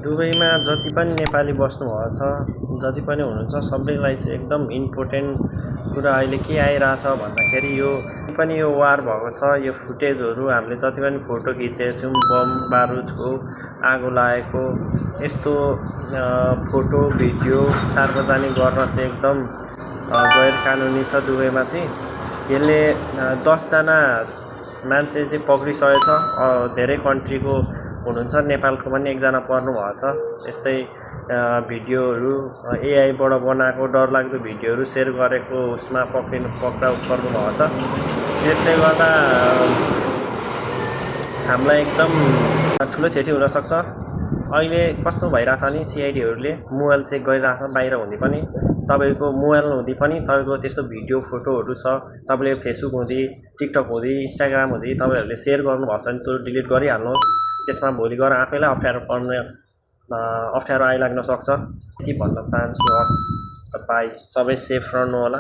दुबईमा जति पनि नेपाली बस्नुभएको छ, जति पनि हुनुहुन्छ सबैलाई चाहिँ एकदम इम्पोर्टेन्ट कुरा अहिले के आइरहेछ भन्दाखेरि यो पनि यो वार भएको छ, यो फुटेजहरू हामीले जति पनि फोटो खिचेका छौँ बम बारुदको आगो लागेको यस्तो फोटो भिडियो सार्वजनिक गर्न चाहिँ एकदम गैर कानुनी छ दुबईमा चाहिँ। यसले 10 जना मान्छे चाहिँ पक्रिसकेको छ, धेरै कन्ट्रीको हुनुहुन्छ, नेपालको पनि एकजना पर्नु भएको छ। यस्तै भिडियोहरू एआईबाट बनाएको डरलाग्दो भिडियोहरू सेयर गरेको उसमा पक्राउ पर्नु भएको छ। यसले गर्दा हामीलाई एकदम ठुलो क्षति हुनसक्छ। अहिले कस्तो भइरहेछ भने सिआइडीहरूले मोबाइल चेक गरिरहेछ बाहिर हुँदै पनि, तपाईँको मोबाइल हुँदै पनि तपाईँको त्यस्तो भिडियो फोटोहरू छ, तपाईँले फेसबुक हुँदै टिकटक हुँदै इन्स्टाग्राम हुँदै तपाईँहरूले सेयर गर्नुभएको छ भने त्यो डिलिट गरिहाल्नुहोस्। त्यसमा भोलि गएर आफैलाई अप्ठ्यारो आइलाग्न सक्छ। यति भन्न चाहन्छु। हस्, तपाईँ सबै सेफ रहनु होला।